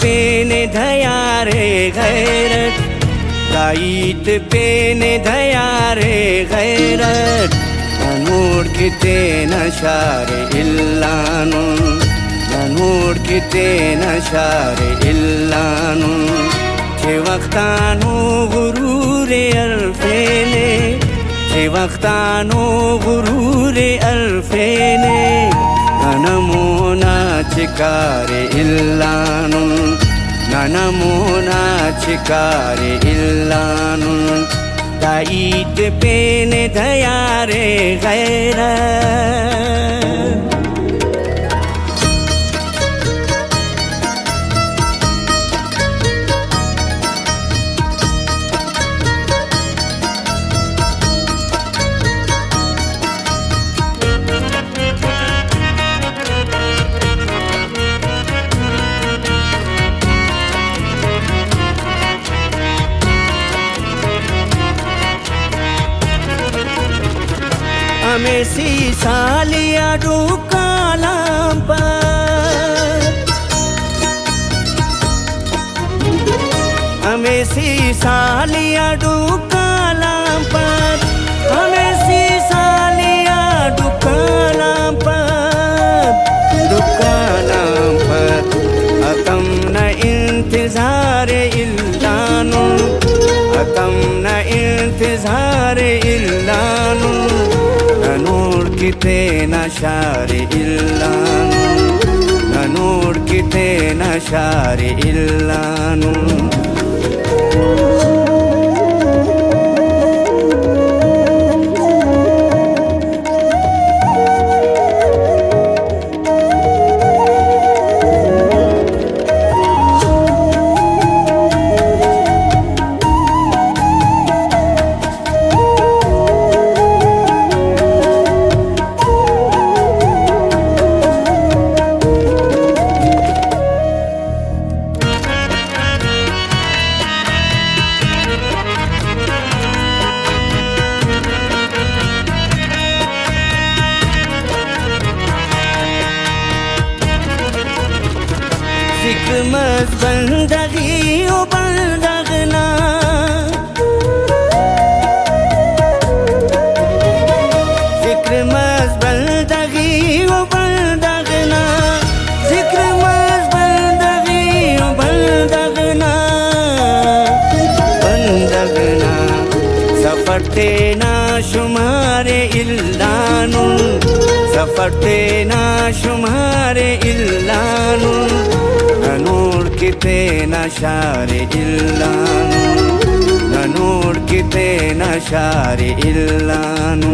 पेने धयारे गैरत गायत पेने धयारे गैरत नूर किते नशारे इल्लानु नूर किते नशारे इल्लानु चे वक्तानु गुरूरे अल्फेने चे वक्तानु गुरूरे अल्फेने ननमोना चिकारे इल्लानु ननमोना चिकारे इल्लानु दाईत पेने धयारे गैरत Amesi salia du kalampat Amesi salia du kalampat Amesi salia du kalampat Atam na intizare illanu Atam na intizare illanu Noor किते नशारे इल्लानु नूर किते नशारे इल्लानु Zikmaz bandagi o bandagna Zikmaz bandagi o bandagna Zikmaz bandagi o bandagna Bandagna safarte na shumare illanu Safarte na shumare illanu Noor किते नशारे इल्लानु नूर किते नशारे इल्लानु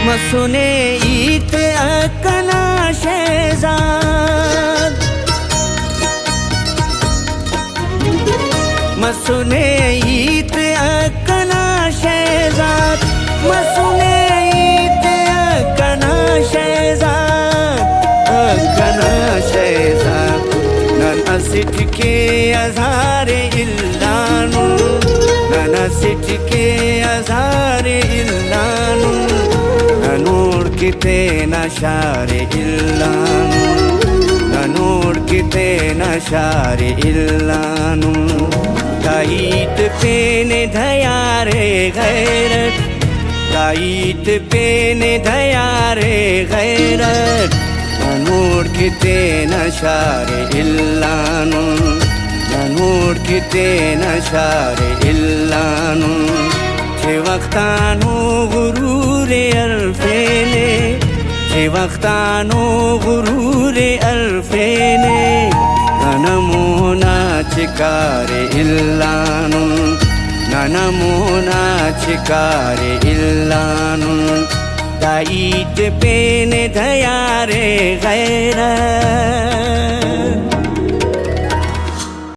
मसुने ईत अकना Shahzad मसुने ईत अकना Shahzad मसुने ईत अकना Shahzad none असिट के अज़ारे इल्लानु none असिट के अज़ारे इल्लानु नूर किते नशारे इल्लानु नूर किते नशारे इल्लानु गायत पेने धयारे गैरत गायत पेने धयारे गैरत नूर किते नशारे इल्लानु नूर किते नशारे इल्लानु चे वक्तानु गुरूरे अल्फेने وقتانو غرور الفيني ننمونا چكاري إلانون ننمونا چكاري إلانون دايت بين دياري غيرت